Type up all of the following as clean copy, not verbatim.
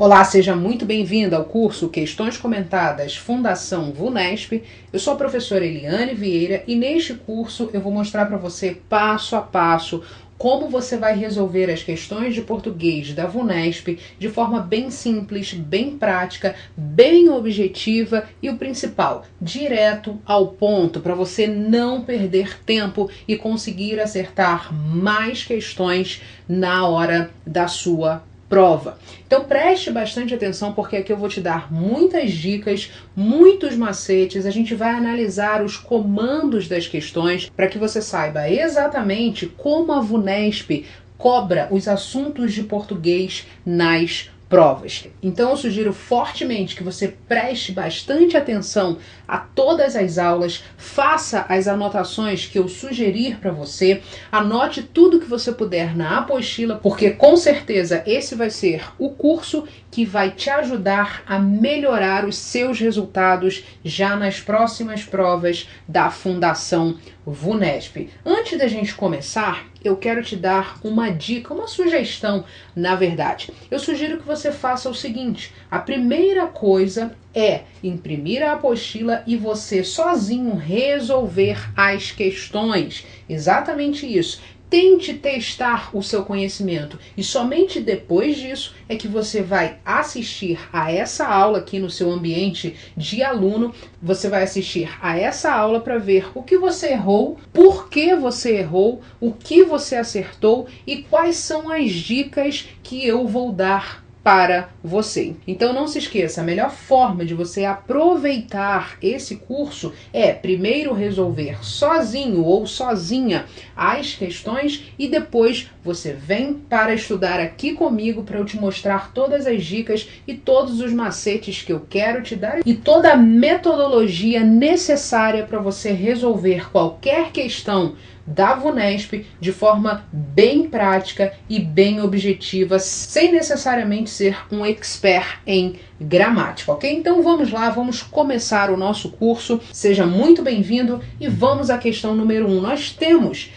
Olá, seja muito bem-vindo ao curso Questões Comentadas Fundação VUNESP. Eu sou a professora Eliane Vieira e neste curso eu vou mostrar para você passo a passo como você vai resolver as questões de português da VUNESP de forma bem simples, bem prática, bem objetiva e o principal, direto ao ponto, para você não perder tempo e conseguir acertar mais questões na hora da sua prova. Então preste bastante atenção porque aqui eu vou te dar muitas dicas, muitos macetes, a gente vai analisar os comandos das questões para que você saiba exatamente como a VUNESP cobra os assuntos de português nas provas. Então eu sugiro fortemente que você preste bastante atenção a todas as aulas, faça as anotações que eu sugerir para você, anote tudo que você puder na apostila, porque com certeza esse vai ser o curso que vai te ajudar a melhorar os seus resultados já nas próximas provas da Fundação VUNESP. Antes da gente começar, eu quero te dar uma dica, uma sugestão, na verdade. Eu sugiro que você faça o seguinte: a primeira coisa é imprimir a apostila e você sozinho resolver as questões. Exatamente isso. Tente testar o seu conhecimento e somente depois disso é que você vai assistir a essa aula aqui no seu ambiente de aluno. Você vai assistir a essa aula para ver o que você errou, por que você errou, o que você acertou e quais são as dicas que eu vou dar para você. Então não se esqueça, a melhor forma de você aproveitar esse curso é primeiro resolver sozinho ou sozinha as questões e depois você vem para estudar aqui comigo para eu te mostrar todas as dicas e todos os macetes que eu quero te dar e toda a metodologia necessária para você resolver qualquer questão da VUNESP de forma bem prática e bem objetiva, sem necessariamente ser um expert em gramática, ok? Então vamos lá, vamos começar o nosso curso. Seja muito bem-vindo e vamos à questão número 1. Nós temos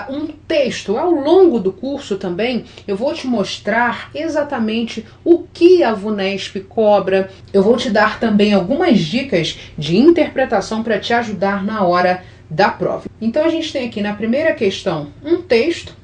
um texto. Ao longo do curso também eu vou te mostrar exatamente o que a VUNESP cobra. Eu vou te dar também algumas dicas de interpretação para te ajudar na hora da prova. Então a gente tem aqui na primeira questão um texto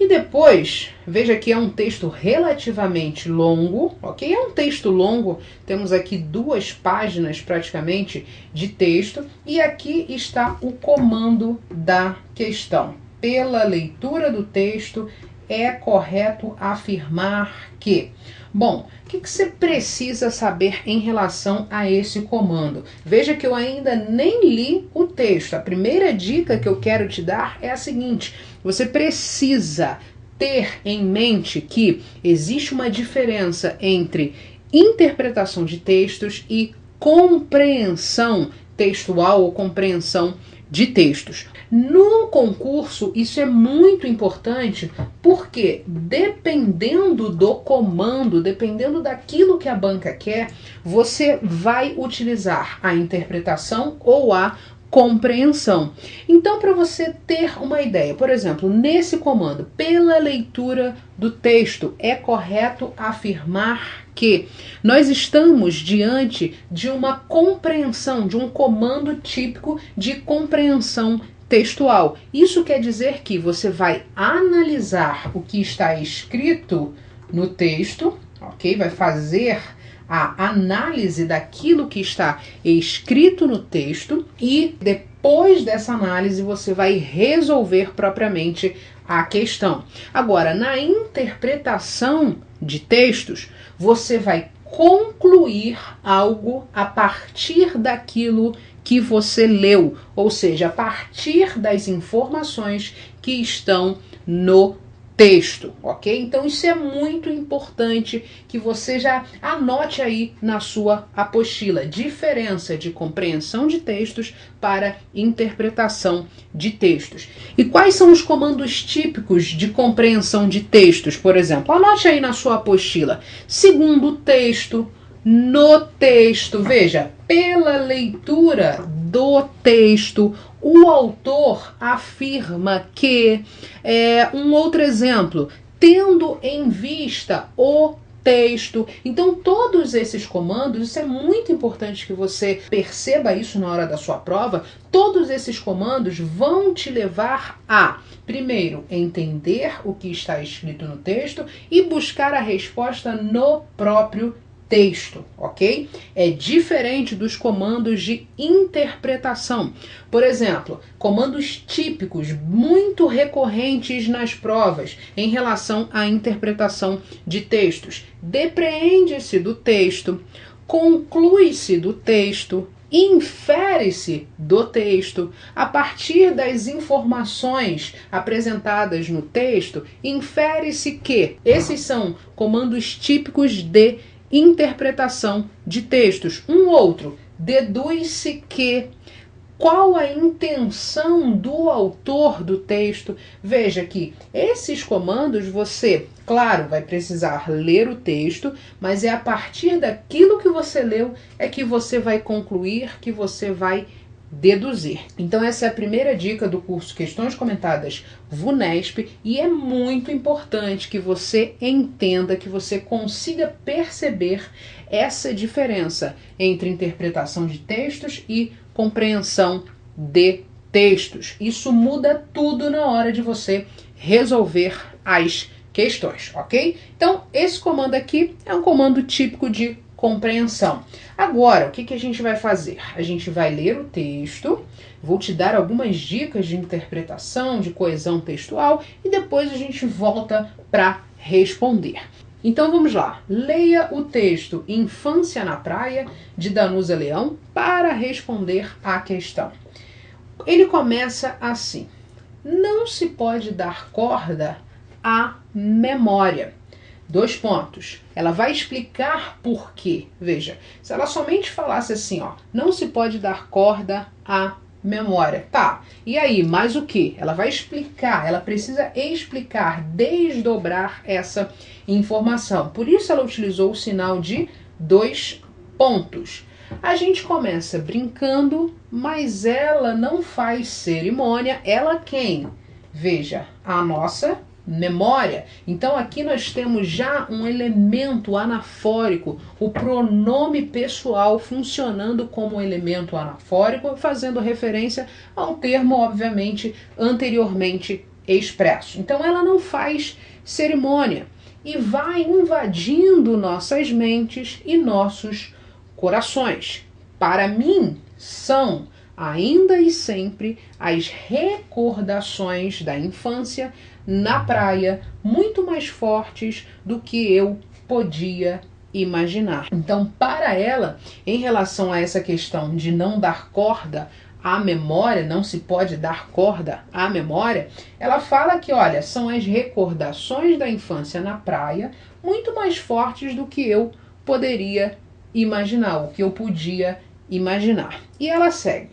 e depois, veja que é um texto relativamente longo, ok? É um texto longo, temos aqui 2 páginas praticamente de texto e aqui está o comando da questão. Pela leitura do texto, é correto afirmar que... Bom, o que você precisa saber em relação a esse comando? Veja que eu ainda nem li o texto. A primeira dica que eu quero te dar é a seguinte: você precisa ter em mente que existe uma diferença entre interpretação de textos e compreensão textual ou compreensão de textos. No concurso, isso é muito importante porque, dependendo do comando, dependendo daquilo que a banca quer, você vai utilizar a interpretação ou a compreensão. Então, para você ter uma ideia, por exemplo, nesse comando, pela leitura do texto, é correto afirmar que nós estamos diante de uma compreensão, de um comando típico de compreensão textual. Isso quer dizer que você vai analisar o que está escrito no texto, ok? Vai fazer a análise daquilo que está escrito no texto e depois dessa análise você vai resolver propriamente a questão. Agora, na interpretação de textos, você vai concluir algo a partir daquilo que você leu, ou seja, a partir das informações que estão no texto, ok? Então isso é muito importante que você já anote aí na sua apostila. Diferença de compreensão de textos para interpretação de textos. E quais são os comandos típicos de compreensão de textos, por exemplo? Anote aí na sua apostila. Segundo o texto, no texto, veja, pela leitura do texto, o autor afirma que, um outro exemplo, tendo em vista o texto. Então todos esses comandos, isso é muito importante que você perceba isso na hora da sua prova, todos esses comandos vão te levar a, primeiro, entender o que está escrito no texto e buscar a resposta no próprio texto, ok? É diferente dos comandos de interpretação. Por exemplo, comandos típicos, muito recorrentes nas provas em relação à interpretação de textos. Depreende-se do texto, conclui-se do texto, infere-se do texto. A partir das informações apresentadas no texto, infere-se que. Esses são comandos típicos de interpretação de textos. Um outro, deduz-se que. Qual a intenção do autor do texto? Veja que esses comandos você, claro, vai precisar ler o texto, mas é a partir daquilo que você leu é que você vai concluir, que você vai deduzir. Então essa é a primeira dica do curso Questões Comentadas VUNESP e é muito importante que você entenda, que você consiga perceber essa diferença entre interpretação de textos e compreensão de textos. Isso muda tudo na hora de você resolver as questões, ok? Então esse comando aqui é um comando típico de compreensão. Agora, o que a gente vai fazer? A gente vai ler o texto, vou te dar algumas dicas de interpretação, de coesão textual e depois a gente volta para responder. Então vamos lá, leia o texto Infância na Praia, de Danusa Leão, para responder à questão. Ele começa assim: não se pode dar corda à memória. 2 pontos. Ela vai explicar por quê. Veja, se ela somente falasse assim, ó, não se pode dar corda à memória. Tá, e aí, mais o que? Ela vai explicar, ela precisa explicar, desdobrar essa informação. Por isso ela utilizou o sinal de 2 pontos. A gente começa brincando, mas ela não faz cerimônia. Ela quem? Veja, a nossa memória. Então aqui nós temos já um elemento anafórico, o pronome pessoal funcionando como um elemento anafórico, fazendo referência a um termo, obviamente, anteriormente expresso. Então ela não faz cerimônia e vai invadindo nossas mentes e nossos corações. Para mim, são ainda e sempre as recordações da infância na praia, muito mais fortes do que eu podia imaginar. Então, para ela, em relação a essa questão de não dar corda à memória, não se pode dar corda à memória, ela fala que, olha, são as recordações da infância na praia muito mais fortes do que eu poderia imaginar, o que eu podia imaginar. E ela segue.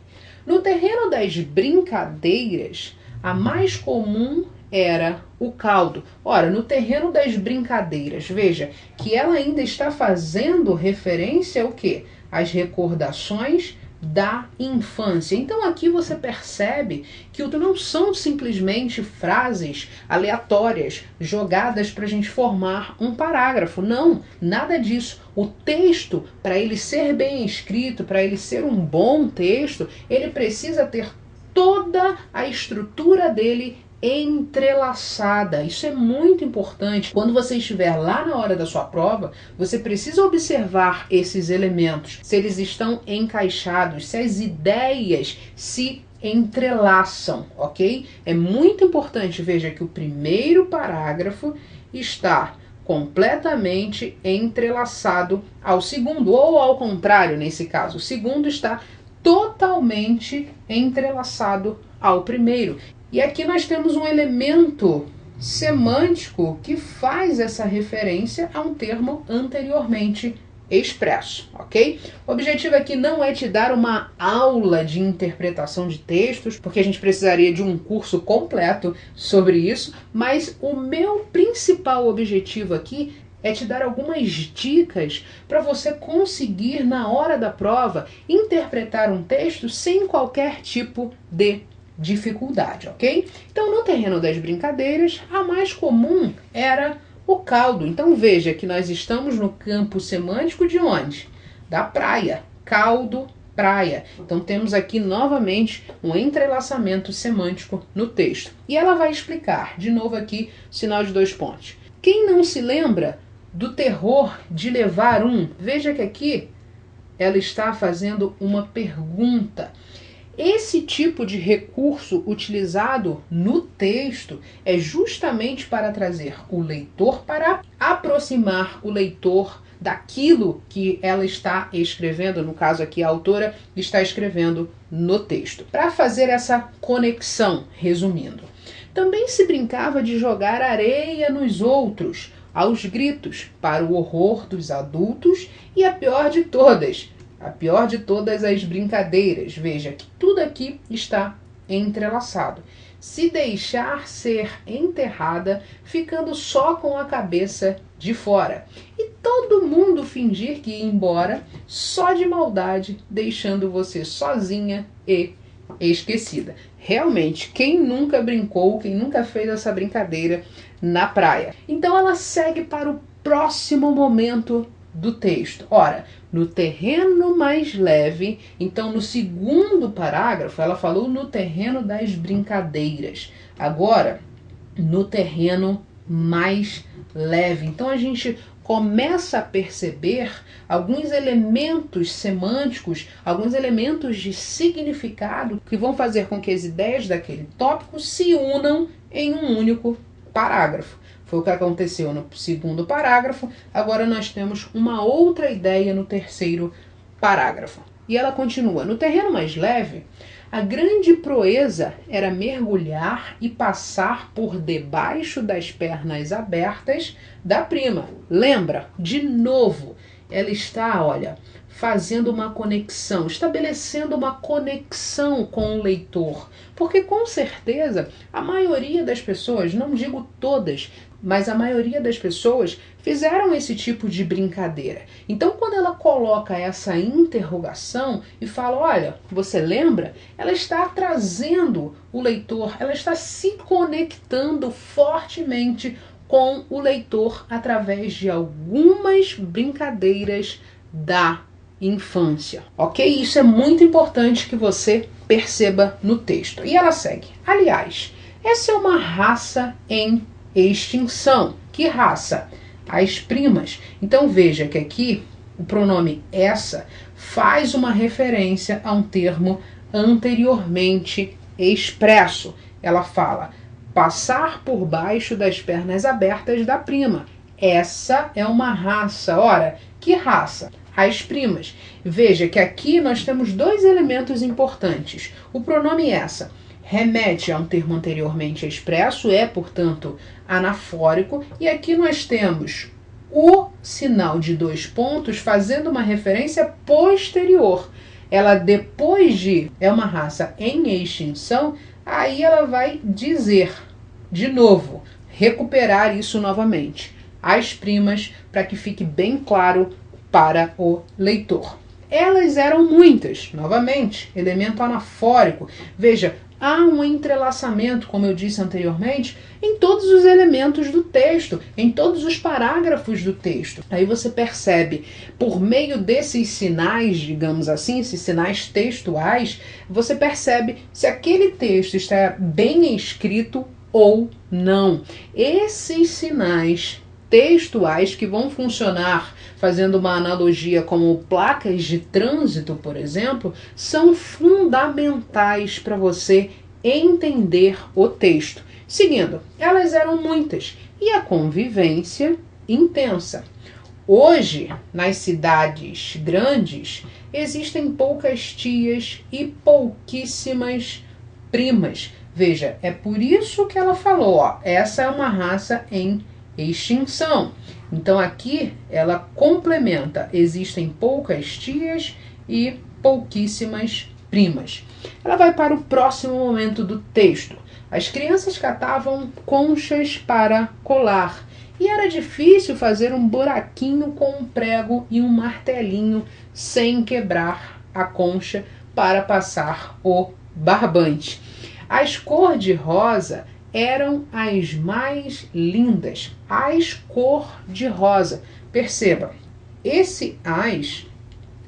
No terreno das brincadeiras, a mais comum era o caldo. Ora, no terreno das brincadeiras, veja que ela ainda está fazendo referência ao quê? Às recordações da infância. Então aqui você percebe que não são simplesmente frases aleatórias jogadas para a gente formar um parágrafo. Não, nada disso. O texto, para ele ser bem escrito, para ele ser um bom texto, ele precisa ter toda a estrutura dele entrelaçada. Isso é muito importante. Quando você estiver lá na hora da sua prova, você precisa observar esses elementos, se eles estão encaixados, se as ideias se entrelaçam, ok? É muito importante, veja que o primeiro parágrafo está completamente entrelaçado ao segundo, ou ao contrário nesse caso, o segundo está totalmente entrelaçado ao primeiro. E aqui nós temos um elemento semântico que faz essa referência a um termo anteriormente expresso, ok? O objetivo aqui não é te dar uma aula de interpretação de textos, porque a gente precisaria de um curso completo sobre isso, mas o meu principal objetivo aqui é te dar algumas dicas para você conseguir, na hora da prova, interpretar um texto sem qualquer tipo de dificuldade, ok? Então, no terreno das brincadeiras, a mais comum era o caldo. Então veja que nós estamos no campo semântico de onde? Da praia. Caldo, praia. Então temos aqui novamente um entrelaçamento semântico no texto. E ela vai explicar, de novo aqui, sinal de 2 pontos. Quem não se lembra do terror de levar um? Veja que aqui ela está fazendo uma pergunta. Esse tipo de recurso utilizado no texto é justamente para trazer o leitor, para aproximar o leitor daquilo que ela está escrevendo, no caso aqui a autora está escrevendo no texto. Para fazer essa conexão, resumindo, também se brincava de jogar areia nos outros, aos gritos, para o horror dos adultos e a pior de todas as brincadeiras. Veja que tudo aqui está entrelaçado. Se deixar ser enterrada, ficando só com a cabeça de fora. E todo mundo fingir que ia embora, só de maldade, deixando você sozinha e esquecida. Realmente, quem nunca brincou, quem nunca fez essa brincadeira na praia? Então ela segue para o próximo momento do texto. Ora, no terreno mais leve, então no segundo parágrafo ela falou no terreno das brincadeiras. Agora, no terreno mais leve. Então a gente começa a perceber alguns elementos semânticos, alguns elementos de significado que vão fazer com que as ideias daquele tópico se unam em um único parágrafo. Foi o que aconteceu no segundo parágrafo, agora nós temos uma outra ideia no terceiro parágrafo. E ela continua: no terreno mais leve, a grande proeza era mergulhar e passar por debaixo das pernas abertas da prima. Lembra? De novo, ela está, olha, fazendo uma conexão, estabelecendo uma conexão com o leitor. Porque com certeza a maioria das pessoas, não digo todas, mas a maioria das pessoas fizeram esse tipo de brincadeira. Então, quando ela coloca essa interrogação e fala, olha, você lembra? Ela está trazendo o leitor, ela está se conectando fortemente com o leitor através de algumas brincadeiras da infância. Ok? Isso é muito importante que você perceba no texto. E ela segue. Aliás, essa é uma raça em extinção. Que raça? As primas. Então veja que aqui o pronome essa faz uma referência a um termo anteriormente expresso. Ela fala passar por baixo das pernas abertas da prima. Essa é uma raça. Ora, que raça? As primas. Veja que aqui nós temos 2 elementos importantes. O pronome essa remete a um termo anteriormente expresso, é, portanto, anafórico, e aqui nós temos o sinal de 2 pontos fazendo uma referência posterior. Ela, depois de é uma raça em extinção, aí ela vai dizer, de novo, recuperar isso novamente, as primas, para que fique bem claro para o leitor. Elas eram muitas, novamente, elemento anafórico. Veja, há um entrelaçamento, como eu disse anteriormente, em todos os elementos do texto, em todos os parágrafos do texto. Aí você percebe, por meio desses sinais, digamos assim, esses sinais textuais, você percebe se aquele texto está bem escrito ou não. Esses sinais textuais que vão funcionar, fazendo uma analogia como placas de trânsito, por exemplo, são fundamentais para você entender o texto. Seguindo, elas eram muitas e a convivência intensa. Hoje, nas cidades grandes, existem poucas tias e pouquíssimas primas. Veja, é por isso que ela falou, ó, essa é uma raça em extinção. Então aqui ela complementa, existem poucas tias e pouquíssimas primas. Ela vai para o próximo momento do texto. As crianças catavam conchas para colar e era difícil fazer um buraquinho com um prego e um martelinho sem quebrar a concha para passar o barbante. As cor-de-rosa eram as mais lindas, as cor-de-rosa. Perceba, esse as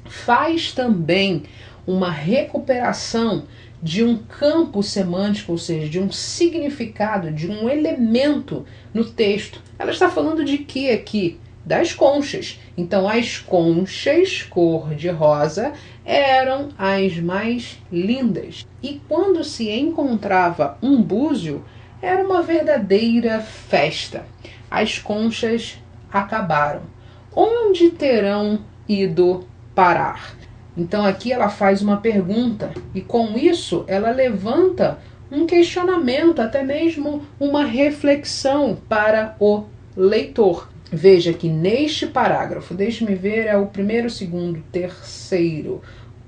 faz também uma recuperação de um campo semântico, ou seja, de um significado, de um elemento no texto. Ela está falando de que aqui? Das conchas. Então, as conchas cor-de-rosa eram as mais lindas. E quando se encontrava um búzio, era uma verdadeira festa. As conchas acabaram. Onde terão ido parar? Então aqui ela faz uma pergunta e com isso ela levanta um questionamento, até mesmo uma reflexão para o leitor. Veja que neste parágrafo, deixe-me ver, é o primeiro, segundo, terceiro,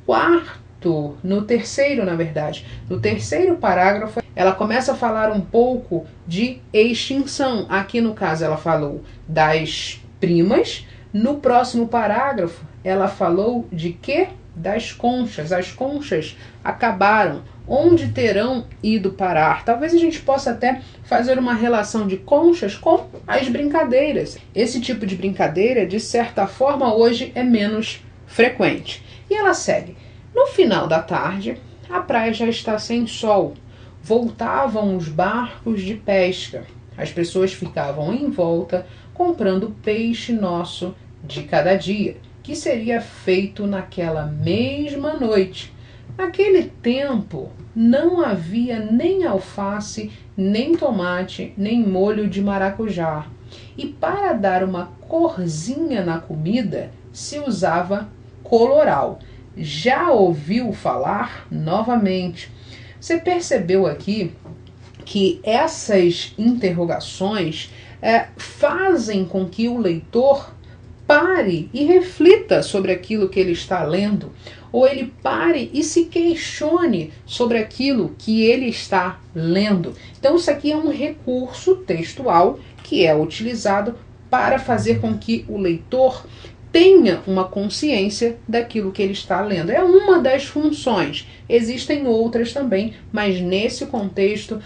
quarto, no terceiro, na verdade, no terceiro parágrafo, ela começa a falar um pouco de extinção. Aqui no caso ela falou das primas. No próximo parágrafo, ela falou de quê? Das conchas. As conchas acabaram. Onde terão ido parar? Talvez a gente possa até fazer uma relação de conchas com as brincadeiras. Esse tipo de brincadeira, de certa forma, hoje é menos frequente. E ela segue. No final da tarde, a praia já está sem sol. Voltavam os barcos de pesca. As pessoas ficavam em volta comprando peixe nosso de cada dia, que seria feito naquela mesma noite. Naquele tempo não havia nem alface, nem tomate, nem molho de maracujá. E para dar uma corzinha na comida se usava coloral. Já ouviu falar? Novamente. Você percebeu aqui que essas interrogações fazem com que o leitor pare e reflita sobre aquilo que ele está lendo, ou ele pare e se questione sobre aquilo que ele está lendo. Então isso aqui é um recurso textual que é utilizado para fazer com que o leitor tenha uma consciência daquilo que ele está lendo. É uma das funções. Existem outras também, mas nesse contexto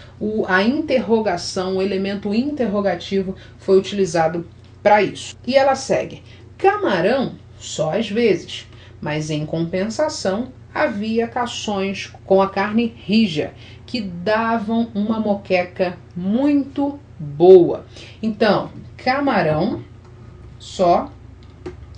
a interrogação, o elemento interrogativo foi utilizado para isso. E ela segue. Camarão só às vezes, mas em compensação havia cações com a carne rija, que davam uma moqueca muito boa. Então, camarão só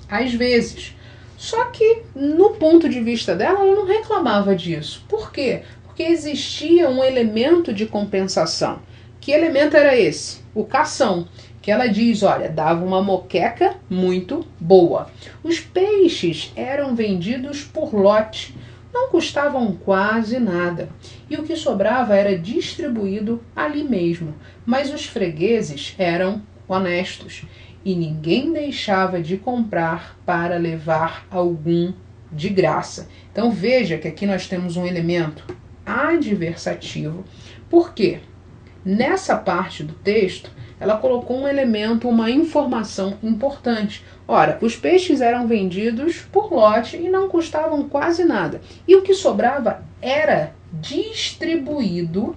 às vezes. Só que, no ponto de vista dela, ela não reclamava disso. Por quê? Porque existia um elemento de compensação. Que elemento era esse? O cação. Que ela diz, olha, dava uma moqueca muito boa. Os peixes eram vendidos por lote, não custavam quase nada. E o que sobrava era distribuído ali mesmo. Mas os fregueses eram honestos. E ninguém deixava de comprar para levar algum de graça. Então veja que aqui nós temos um elemento adversativo. Por quê? Nessa parte do texto, ela colocou um elemento, uma informação importante. Ora, os peixes eram vendidos por lote e não custavam quase nada. E o que sobrava era distribuído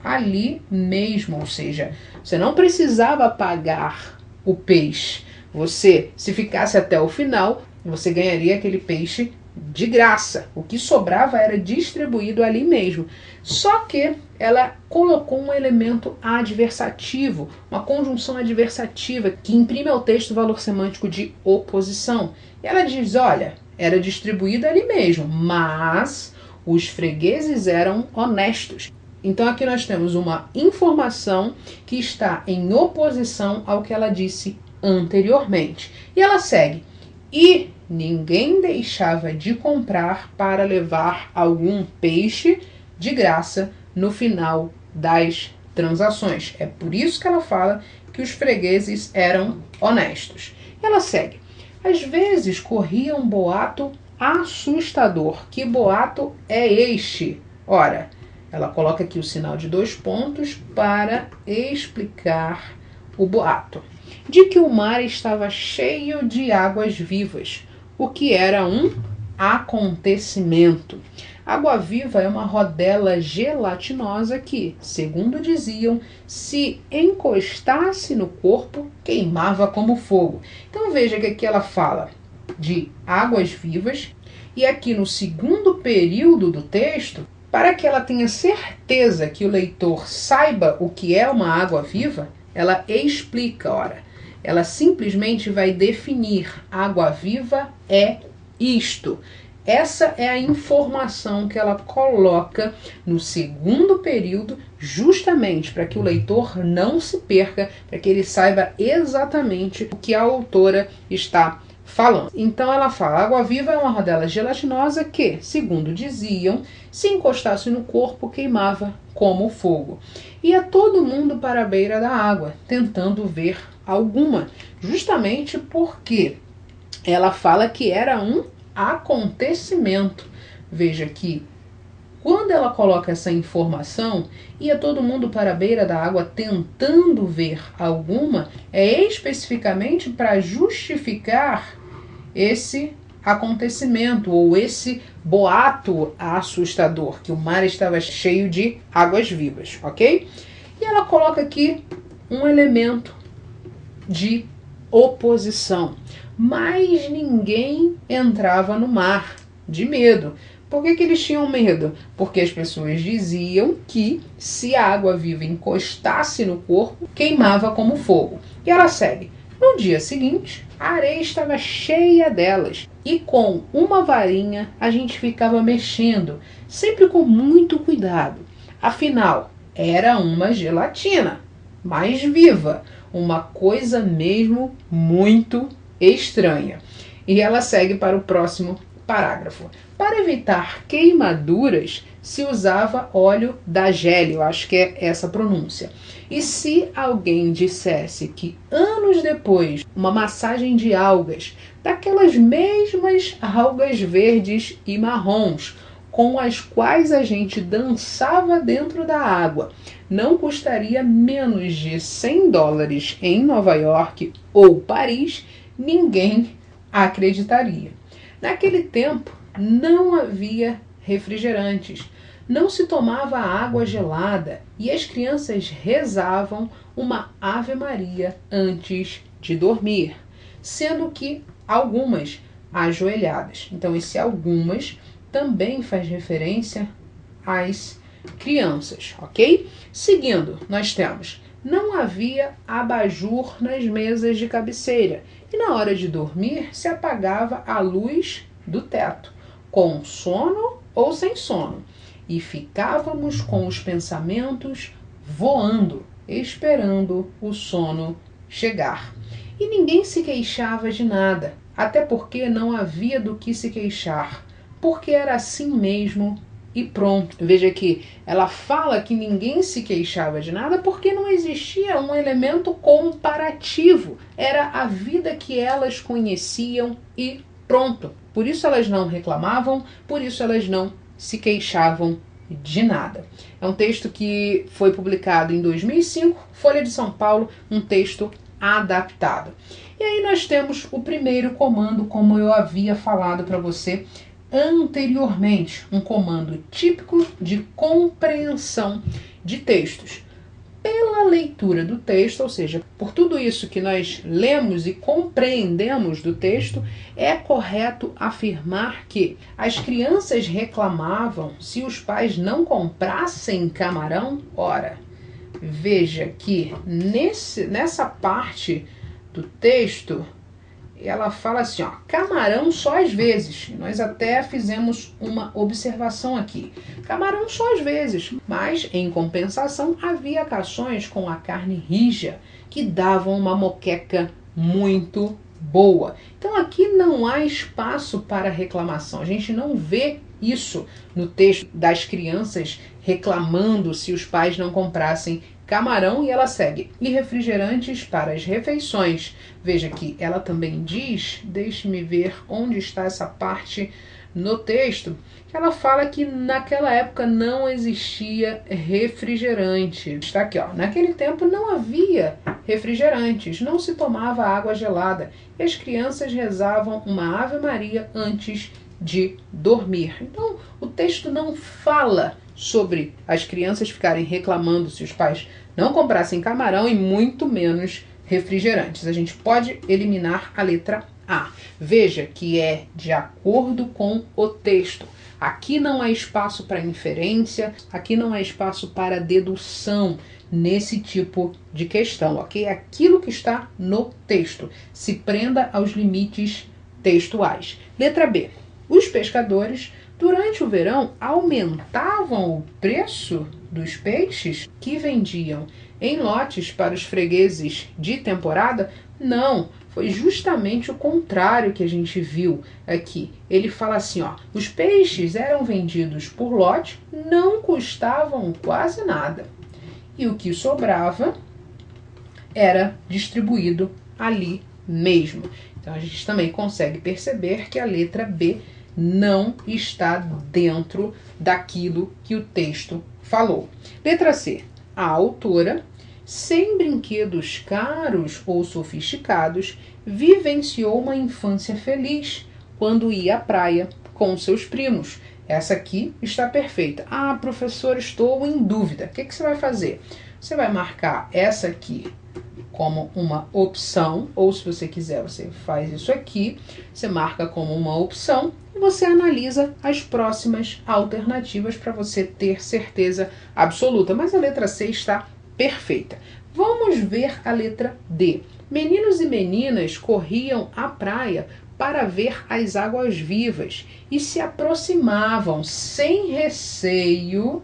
ali mesmo. Ou seja, você não precisava pagar o peixe. Você, se ficasse até o final, você ganharia aquele peixe de graça. O que sobrava era distribuído ali mesmo. Só que ela colocou um elemento adversativo, uma conjunção adversativa que imprime ao texto o valor semântico de oposição. E ela diz, olha, era distribuído ali mesmo, mas os fregueses eram honestos. Então aqui nós temos uma informação que está em oposição ao que ela disse anteriormente. E ela segue. E ninguém deixava de comprar para levar algum peixe de graça no final das transações. É por isso que ela fala que os fregueses eram honestos. E ela segue. Às vezes corria um boato assustador. Que boato é este? Ora, ela coloca aqui o sinal de 2 pontos para explicar o boato. De que o mar estava cheio de águas vivas, o que era um acontecimento. Água-viva é uma rodela gelatinosa que, segundo diziam, se encostasse no corpo, queimava como fogo. Então veja que aqui ela fala de águas vivas, e aqui no segundo período do texto, para que ela tenha certeza que o leitor saiba o que é uma água viva, ela explica, ora, ela simplesmente vai definir: água viva é isto. Essa é a informação que ela coloca no segundo período, justamente para que o leitor não se perca, para que ele saiba exatamente o que a autora está falando. Então ela fala: água-viva é uma rodela gelatinosa que, segundo diziam, se encostasse no corpo, queimava como fogo. Ia todo mundo para a beira da água, tentando ver alguma, justamente porque ela fala que era um acontecimento. Veja que quando ela coloca essa informação, ia todo mundo para a beira da água tentando ver alguma, é especificamente para justificar esse acontecimento ou esse boato assustador, que o mar estava cheio de águas vivas, ok? E ela coloca aqui um elemento de oposição. Mas ninguém entrava no mar de medo. Por que eles tinham medo? Porque as pessoas diziam que se a água viva encostasse no corpo, queimava como fogo. E ela segue: no dia seguinte, a areia estava cheia delas, e com uma varinha a gente ficava mexendo, sempre com muito cuidado. Afinal, era uma gelatina, mais viva, uma coisa mesmo muito estranha. E ela segue para o próximo parágrafo. Para evitar queimaduras, se usava óleo da gele, eu acho que é essa a pronúncia. E se alguém dissesse que anos depois, uma massagem de algas, daquelas mesmas algas verdes e marrons, com as quais a gente dançava dentro da água, não custaria menos de $100 em Nova York ou Paris, ninguém acreditaria. Naquele tempo, não havia refrigerantes, não se tomava água gelada e as crianças rezavam uma Ave Maria antes de dormir, sendo que algumas ajoelhadas. Então, esse algumas também faz referência às crianças, ok? Seguindo, nós temos: não havia abajur nas mesas de cabeceira e na hora de dormir se apagava a luz do teto, com sono ou sem sono, e ficávamos com os pensamentos voando, esperando o sono chegar. E ninguém se queixava de nada, até porque não havia do que se queixar, porque era assim mesmo e pronto. Veja que ela fala que ninguém se queixava de nada porque não existia um elemento comparativo. Era a vida que elas conheciam e pronto. Por isso elas não reclamavam, por isso elas não se queixavam de nada. É um texto que foi publicado em 2005, Folha de São Paulo, um texto adaptado. E aí nós temos o primeiro comando, como eu havia falado para você anteriormente, um comando típico de compreensão de textos. Pela leitura do texto, ou seja, por tudo isso que nós lemos e compreendemos do texto, é correto afirmar que as crianças reclamavam se os pais não comprassem camarão? Ora, veja que nessa parte do texto, ela fala assim, ó, camarão só às vezes. Nós até fizemos uma observação aqui. Camarão só às vezes, mas em compensação havia cações com a carne rija que davam uma moqueca muito boa. Então aqui não há espaço para reclamação. A gente não vê isso no texto das crianças reclamando se os pais não comprassem camarão, e ela segue: e refrigerantes para as refeições. Veja que ela também diz, deixe-me ver onde está essa parte no texto, que ela fala que naquela época não existia refrigerante. Está aqui, ó, naquele tempo não havia refrigerantes, não se tomava água gelada e as crianças rezavam uma Ave Maria antes de dormir. Então, o texto não fala sobre as crianças ficarem reclamando se os pais não comprassem camarão e muito menos refrigerantes. A gente pode eliminar a letra A. Veja que é de acordo com o texto. Aqui não há espaço para inferência, aqui não há espaço para dedução nesse tipo de questão, ok? Aquilo que está no texto. Se prenda aos limites textuais. Letra B. Os pescadores, durante o verão, aumentavam o preço dos peixes que vendiam em lotes para os fregueses de temporada? Não, foi justamente o contrário que a gente viu aqui. Ele fala assim, ó, os peixes eram vendidos por lote, não custavam quase nada. E o que sobrava era distribuído ali mesmo. Então a gente também consegue perceber que a letra B não está dentro daquilo que o texto falou. Letra C. A autora, sem brinquedos caros ou sofisticados, vivenciou uma infância feliz quando ia à praia com seus primos. Essa aqui está perfeita. Ah, professor, estou em dúvida. O que você vai fazer? Você vai marcar essa aqui como uma opção, ou se você quiser, você faz isso aqui, você marca como uma opção e você analisa as próximas alternativas para você ter certeza absoluta. Mas a letra C está perfeita. Vamos ver a letra D. Meninos e meninas corriam à praia para ver as águas vivas e se aproximavam sem receio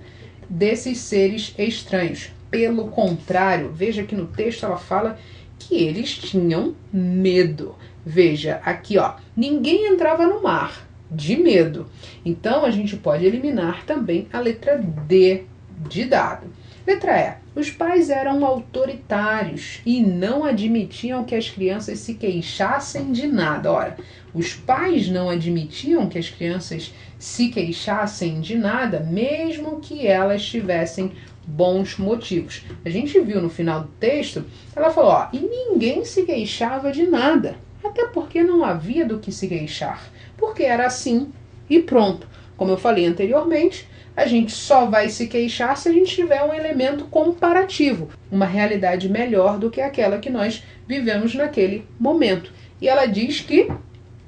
desses seres estranhos. Pelo contrário, veja que no texto ela fala que eles tinham medo. Veja aqui, ó, ninguém entrava no mar de medo. Então a gente pode eliminar também a letra D de dado. Letra E. Os pais eram autoritários e não admitiam que as crianças se queixassem de nada. Ora, os pais não admitiam que as crianças se queixassem de nada, mesmo que elas tivessem bons motivos. A gente viu no final do texto, ela falou, ó, e ninguém se queixava de nada, até porque não havia do que se queixar, porque era assim e pronto. Como eu falei anteriormente, a gente só vai se queixar se a gente tiver um elemento comparativo, uma realidade melhor do que aquela que nós vivemos naquele momento. E ela diz que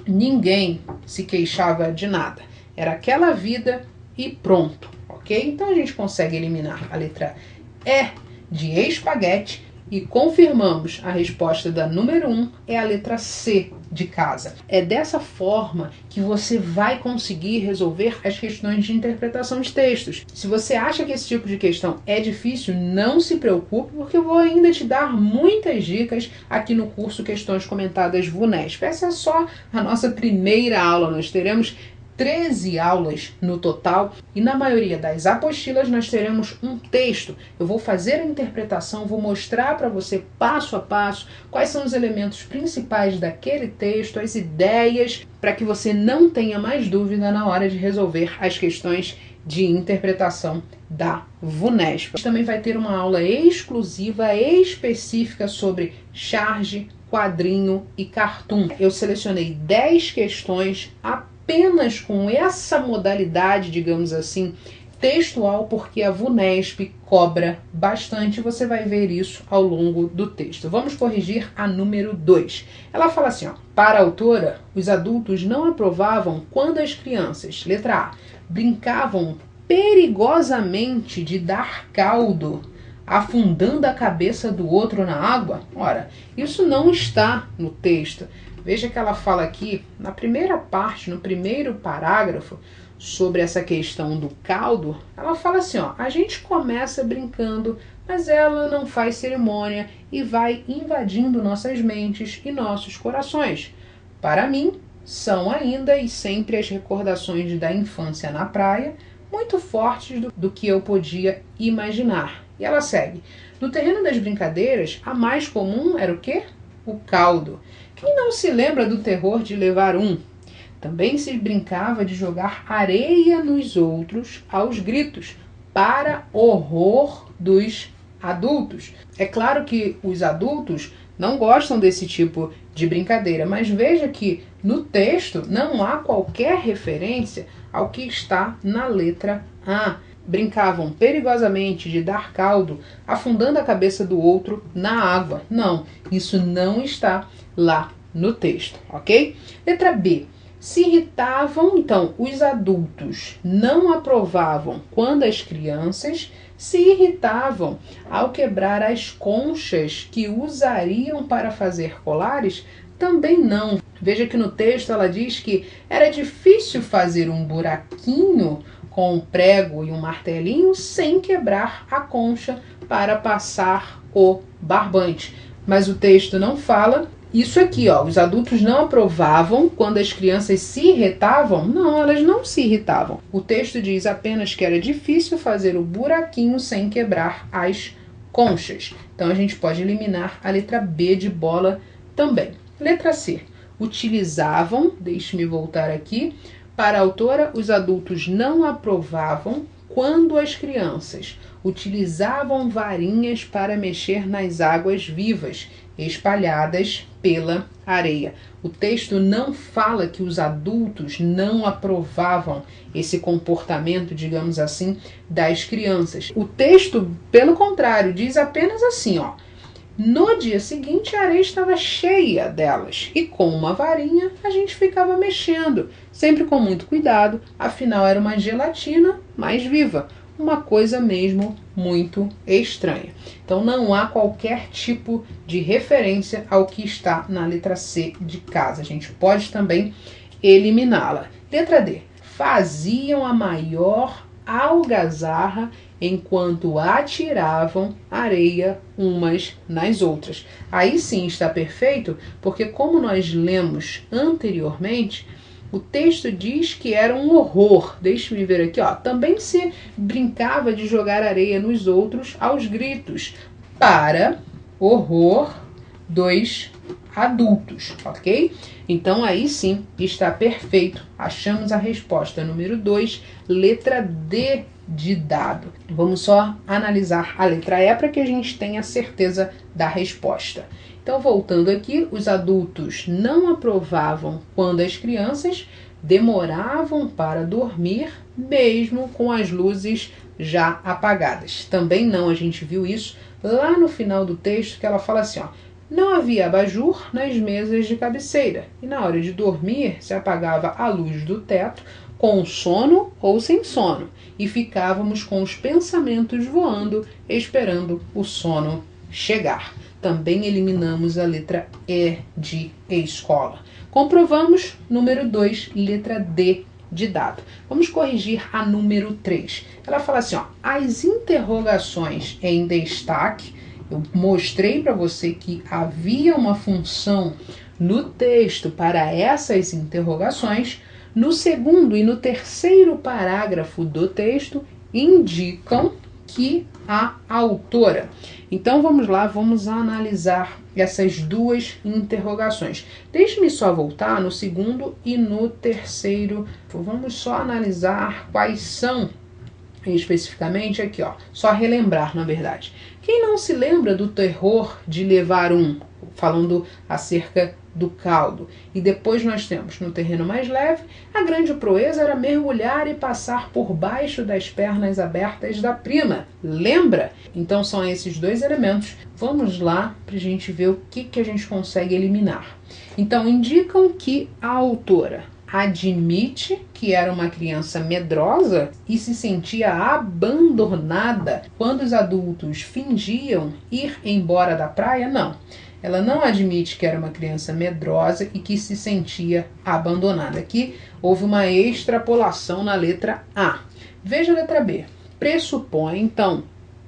ninguém se queixava de nada, era aquela vida e pronto, ok? Então a gente consegue eliminar a letra E de espaguete e confirmamos a resposta da número 1 é a letra C de casa. É dessa forma que você vai conseguir resolver as questões de interpretação de textos. Se você acha que esse tipo de questão é difícil, não se preocupe, porque eu vou ainda te dar muitas dicas aqui no curso Questões Comentadas VUNESP. Essa é só a nossa primeira aula, nós teremos 13 aulas no total e na maioria das apostilas nós teremos um texto. Eu vou fazer a interpretação, vou mostrar para você passo a passo quais são os elementos principais daquele texto, as ideias, para que você não tenha mais dúvida na hora de resolver as questões de interpretação da VUNESP. Também vai ter uma aula exclusiva, específica sobre charge, quadrinho e cartoon. Eu selecionei 10 questões apenas com essa modalidade, digamos assim, textual, porque a VUNESP cobra bastante. Você vai ver isso ao longo do texto. Vamos corrigir a número 2. Ela fala assim, ó, para a autora, os adultos não aprovavam quando as crianças, letra A, brincavam perigosamente de dar caldo, afundando a cabeça do outro na água. Ora, isso não está no texto. Veja que ela fala aqui, na primeira parte, no primeiro parágrafo, sobre essa questão do caldo, ela fala assim, ó, a gente começa brincando, mas ela não faz cerimônia e vai invadindo nossas mentes e nossos corações. Para mim, são ainda e sempre as recordações da infância na praia, muito fortes do que eu podia imaginar. E ela segue, no terreno das brincadeiras, a mais comum era o quê? O caldo. Quem não se lembra do terror de levar um? Também se brincava de jogar areia nos outros aos gritos, para horror dos adultos. É claro que os adultos não gostam desse tipo de brincadeira. Mas veja que no texto não há qualquer referência ao que está na letra A. Brincavam perigosamente de dar caldo, afundando a cabeça do outro na água. Não, isso não está lá no texto, ok? Letra B. Se irritavam, então, os adultos não aprovavam quando as crianças se irritavam ao quebrar as conchas que usariam para fazer colares, também não. Veja que no texto ela diz que era difícil fazer um buraquinho com um prego e um martelinho sem quebrar a concha para passar o barbante. Mas o texto não fala isso aqui, ó. Os adultos não aprovavam quando as crianças se irritavam. Não, elas não se irritavam. O texto diz apenas que era difícil fazer o buraquinho sem quebrar as conchas. Então a gente pode eliminar a letra B de bola também. Letra C. Utilizavam, deixe-me voltar aqui, para a autora, os adultos não aprovavam quando as crianças utilizavam varinhas para mexer nas águas vivas, espalhadas pela areia. O texto não fala que os adultos não aprovavam esse comportamento, digamos assim, das crianças. O texto, pelo contrário, diz apenas assim, ó. No dia seguinte, a areia estava cheia delas e com uma varinha a gente ficava mexendo, sempre com muito cuidado, afinal era uma gelatina mais viva, uma coisa mesmo muito estranha. Então não há qualquer tipo de referência ao que está na letra C de casa. A gente pode também eliminá-la. Letra D. Faziam a maior algazarra enquanto atiravam areia umas nas outras. Aí sim está perfeito, porque como nós lemos anteriormente, o texto diz que era um horror. Deixe-me ver aqui, ó. Também se brincava de jogar areia nos outros aos gritos, para horror dos adultos, ok? Então aí sim está perfeito. Achamos a resposta número 2, letra D de dado. Vamos só analisar a letra E para que a gente tenha certeza da resposta. Então, voltando aqui, os adultos não aprovavam quando as crianças demoravam para dormir, mesmo com as luzes já apagadas. Também não, a gente viu isso lá no final do texto, que ela fala assim, ó. Não havia abajur nas mesas de cabeceira, e na hora de dormir se apagava a luz do teto, com sono ou sem sono, e ficávamos com os pensamentos voando, esperando o sono chegar. Também eliminamos a letra E de escola. Comprovamos número 2, letra D de dado. Vamos corrigir a número 3. Ela fala assim, ó, as interrogações em destaque. Eu mostrei para você que havia uma função no texto para essas interrogações. No segundo e no terceiro parágrafo do texto indicam que a autora. Então vamos lá, vamos analisar essas duas interrogações. Deixe-me só voltar no segundo e no terceiro. Vamos só analisar quais são especificamente aqui, ó. Só relembrar, na verdade. Quem não se lembra do terror de levar falando acerca do caldo? E depois nós temos, no terreno mais leve, a grande proeza era mergulhar e passar por baixo das pernas abertas da prima. Lembra? Então são esses dois elementos. Vamos lá para a gente ver o que a gente consegue eliminar. Então indicam que a autora admite que era uma criança medrosa e se sentia abandonada quando os adultos fingiam ir embora da praia? Não. Ela não admite que era uma criança medrosa e que se sentia abandonada. Aqui houve uma extrapolação na letra A. Veja a letra B. Pressupõe, então,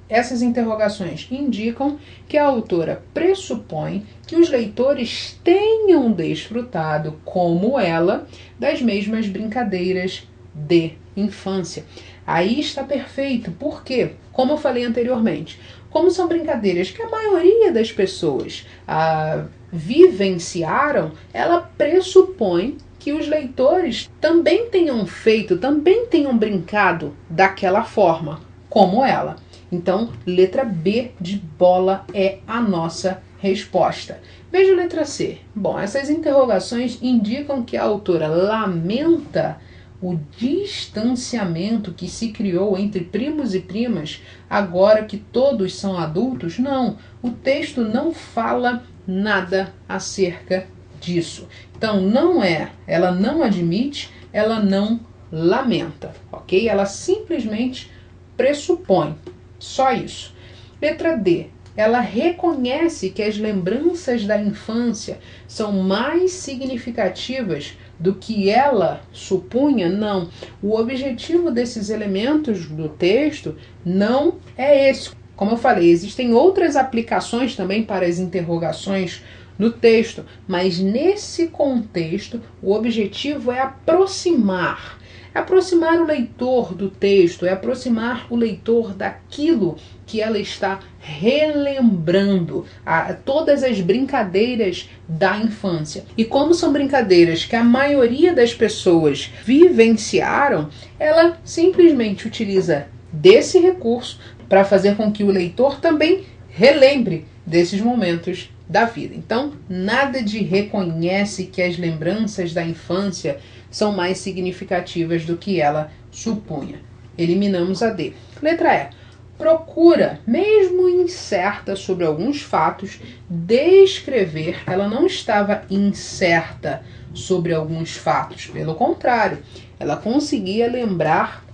essas interrogações indicam que a autora pressupõe que os leitores tenham desfrutado, como ela, das mesmas brincadeiras de infância. Aí está perfeito. Por quê? Como eu falei anteriormente, como são brincadeiras que a maioria das pessoas vivenciaram, ela pressupõe que os leitores também tenham feito, também tenham brincado daquela forma, como ela. Então, letra B de bola é a nossa resposta. Veja a letra C. Bom, essas interrogações indicam que a autora lamenta o distanciamento que se criou entre primos e primas agora que todos são adultos? Não, o texto não fala nada acerca disso. Então, ela não admite, ela não lamenta, ok? Ela simplesmente pressupõe, só isso. Letra D. Ela reconhece que as lembranças da infância são mais significativas do que ela supunha? Não. O objetivo desses elementos do texto não é esse. Como eu falei, existem outras aplicações também para as interrogações no texto, mas nesse contexto o objetivo é aproximar o leitor do texto, é aproximar o leitor daquilo que ela está relembrando, todas as brincadeiras da infância. E como são brincadeiras que a maioria das pessoas vivenciaram, ela simplesmente utiliza desse recurso para fazer com que o leitor também relembre desses momentos da vida. Então, nada de reconhece que as lembranças da infância são mais significativas do que ela supunha. Eliminamos a D. Letra E. Procura, mesmo incerta sobre alguns fatos, descrever. Ela não estava incerta sobre alguns fatos, pelo contrário, ela conseguia lembrar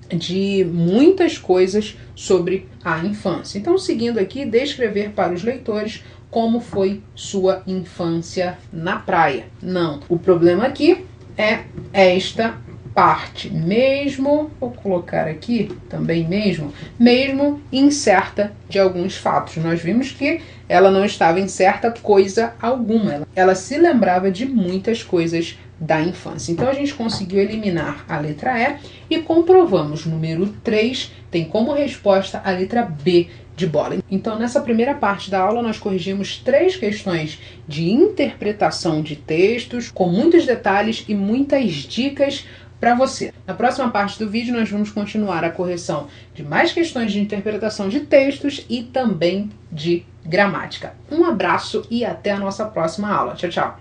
de muitas coisas sobre a infância. Então, seguindo aqui, descrever para os leitores como foi sua infância na praia. Não. O problema aqui é esta parte, mesmo, vou colocar aqui também mesmo incerta de alguns fatos. Nós vimos que ela não estava incerta coisa alguma. Ela se lembrava de muitas coisas da infância. Então a gente conseguiu eliminar a letra E e comprovamos. Número 3 tem como resposta a letra B de bola. Então, nessa primeira parte da aula, nós corrigimos 3 questões de interpretação de textos, com muitos detalhes e muitas dicas para você. Na próxima parte do vídeo, nós vamos continuar a correção de mais questões de interpretação de textos e também de gramática. Um abraço e até a nossa próxima aula. Tchau, tchau!